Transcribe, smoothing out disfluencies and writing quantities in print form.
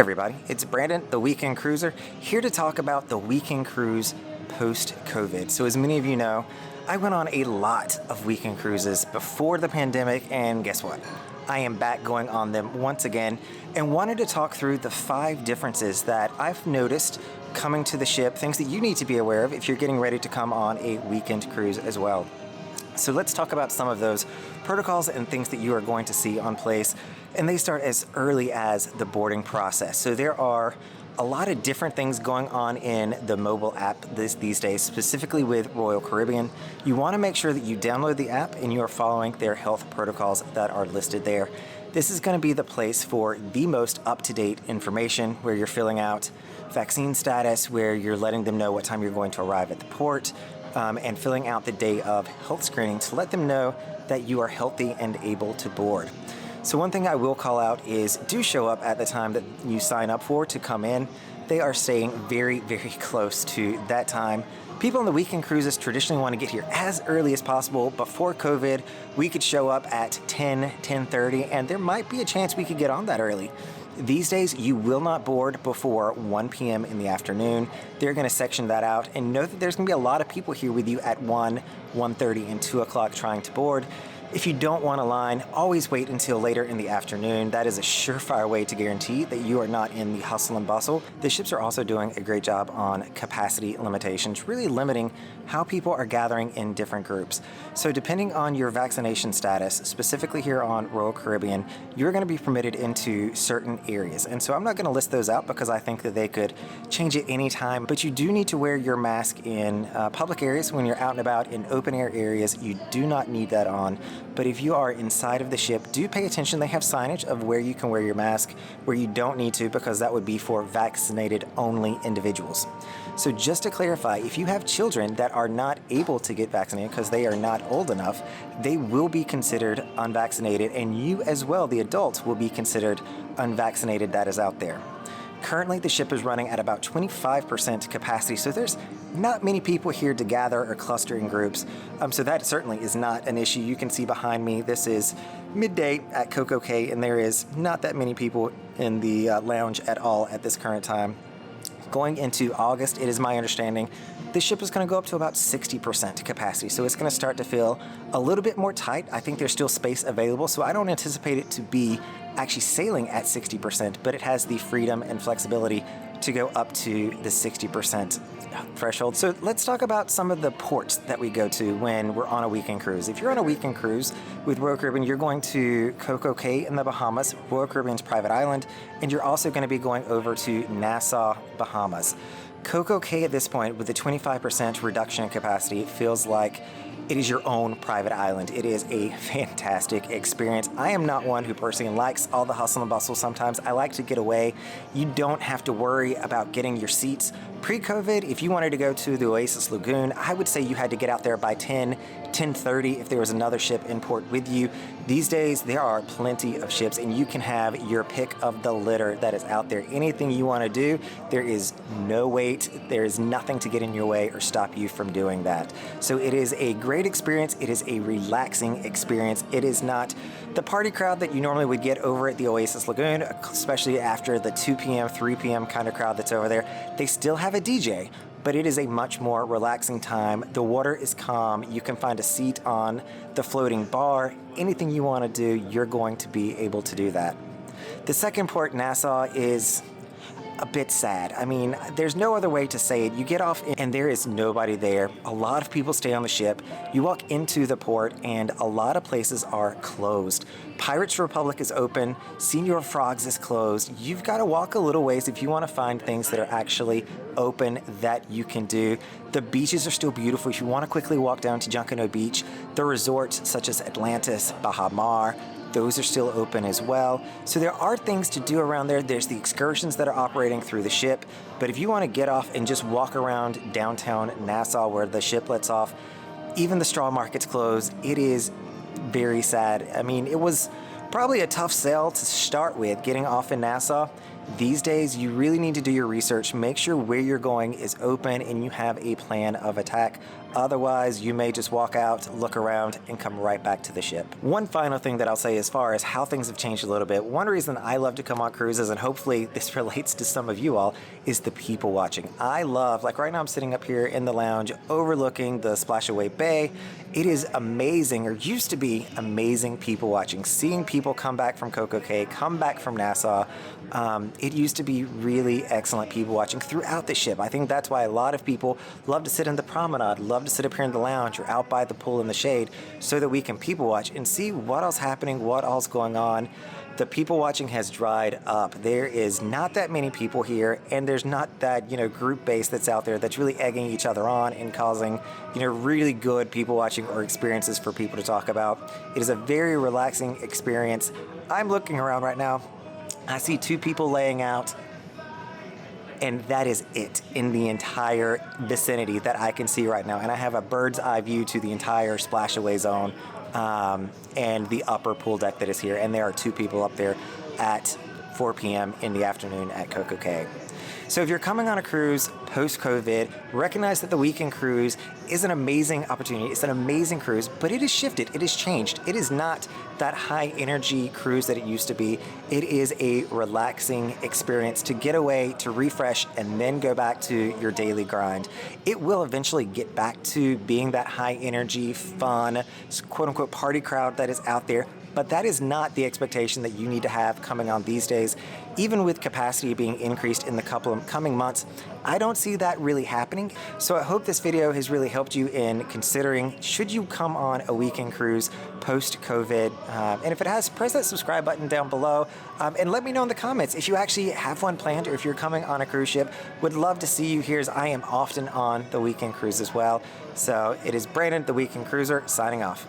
everybody, it's Brandon, the Weekend Cruiser, here to talk about the weekend cruise post-COVID. So as many of you know, I went on a lot of weekend cruises before the pandemic, and guess what? I am back going on them once again and wanted to talk through the 5 differences that I've noticed coming to the ship, things that you need to be aware of if you're getting ready to come on a weekend cruise as well. So let's talk about some of those protocols and things that you are going to see on place. And they start as early as the boarding process. So there are a lot of different things going on in the mobile app these days, specifically with Royal Caribbean. You want to make sure that you download the app and you are following their health protocols that are listed there. This is going to be the place for the most up-to-date information, where you're filling out vaccine status, where you're letting them know what time you're going to arrive at the port, and filling out the day of health screening to let them know that you are healthy and able to board. So one thing I will call out is do show up at the time that you sign up for to come in. They are staying very, very close to that time. People on the weekend cruises traditionally want to get here as early as possible. Before COVID, we could show up at 10:30, and there might be a chance we could get on that early. These days, you will not board before 1 p.m. in the afternoon. They're going to section that out, and know that there's going to be a lot of people here with you at 1:30, and 2 o'clock trying to board. If you don't want a line, always wait until later in the afternoon. That is a surefire way to guarantee that you are not in the hustle and bustle. The ships are also doing a great job on capacity limitations, really limiting how people are gathering in different groups. So depending on your vaccination status, specifically here on Royal Caribbean, you're going to be permitted into certain areas. And so I'm not going to list those out because I think that they could change at any time, but you do need to wear your mask in public areas. When you're out and about in open air areas, you do not need that on. But if you are inside of the ship, do pay attention. They have signage of where you can wear your mask, where you don't need to, because that would be for vaccinated only individuals. So just to clarify, if you have children that are not able to get vaccinated because they are not old enough, they will be considered unvaccinated, and you as well, the adults, will be considered unvaccinated that is out there. Currently, the ship is running at about 25% capacity, so there's not many people here to gather or cluster in groups. So that certainly is not an issue. You can see behind me, this is midday at Coco Cay, and there is not that many people in the lounge at all at this current time. Going into August, it is my understanding this ship is going to go up to about 60% capacity, so it's going to start to feel a little bit more tight. I think there's still space available, so I don't anticipate it to be actually sailing at 60%, but it has the freedom and flexibility to go up to the 60% threshold. So let's talk about some of the ports that we go to when we're on a weekend cruise. If you're on a weekend cruise with Royal Caribbean, you're going to Coco Cay in the Bahamas, Royal Caribbean's private island, and you're also going to be going over to Nassau, Bahamas. Coco Cay at this point, with the 25% reduction in capacity, feels like it is your own private island. It is a fantastic experience. I am not one who personally likes all the hustle and bustle sometimes. I like to get away. You don't have to worry about getting your seats. Pre-COVID, if you wanted to go to the Oasis Lagoon, I would say you had to get out there by 10:30 if there was another ship in port with you. These days, there are plenty of ships, and you can have your pick of the litter that is out there. Anything you want to do, there is no wait. There is nothing to get in your way or stop you from doing that. So it is a great experience. It is a relaxing experience. It is not the party crowd that you normally would get over at the Oasis Lagoon, especially after the 2 p.m., 3 p.m. kind of crowd that's over there. They still have a DJ, but it is a much more relaxing time. The water is calm. You can find a seat on the floating bar. Anything you want to do, you're going to be able to do that. The second port, Nassau, is a bit sad. I mean, there's no other way to say it. You get off and there is nobody there. A lot of people stay on the ship. You walk into the port and a lot of places are closed. Pirates Republic is open. Señor Frogs is closed. You've got to walk a little ways if you want to find things that are actually open that you can do. The beaches are still beautiful. If you want to quickly walk down to Junkanoo Beach, the resorts such as Atlantis, Baha Mar, those are still open as well. So there are things to do around there. There's the excursions that are operating through the ship. But if you want to get off and just walk around downtown Nassau where the ship lets off, even the straw market's closed. It is very sad. I mean, it was probably a tough sail to start with, getting off in Nassau. These days, you really need to do your research. Make sure where you're going is open and you have a plan of attack. Otherwise, you may just walk out, look around, and come right back to the ship. One final thing that I'll say as far as how things have changed a little bit, one reason I love to come on cruises, and hopefully this relates to some of you all, is the people watching. I love, like right now I'm sitting up here in the lounge overlooking the Splashaway Bay. It is amazing, or used to be amazing people watching, seeing people come back from Coco Cay, come back from Nassau. It used to be really excellent people watching throughout the ship. I think that's why a lot of people love to sit in the promenade, love to sit up here in the lounge or out by the pool in the shade, so that we can people watch and see what else happening, what else going on. The people watching has dried up. There is not that many people here, and there's not that, group base that's out there that's really egging each other on and causing, really good people watching or experiences for people to talk about. It is a very relaxing experience. I'm looking around right now. I see 2 people laying out, and that is it in the entire vicinity that I can see right now. And I have a bird's eye view to the entire Splashaway zone and the upper pool deck that is here. And there are 2 people up there at 4 p.m. in the afternoon at Coco Cay. So if you're coming on a cruise post-COVID, recognize that the weekend cruise is an amazing opportunity. It's an amazing cruise, but it has shifted. It has changed. It is not that high energy cruise that it used to be. It is a relaxing experience to get away, to refresh, and then go back to your daily grind. It will eventually get back to being that high energy, fun, quote unquote party crowd that is out there. But that is not the expectation that you need to have coming on these days. Even with capacity being increased in the coming months, I don't see that really happening. So I hope this video has really helped you in considering, should you come on a weekend cruise post-COVID? And if it has, press that subscribe button down below and let me know in the comments if you actually have one planned or if you're coming on a cruise ship. Would love to see you here, as I am often on the weekend cruise as well. So it is Brandon, the Weekend Cruiser, signing off.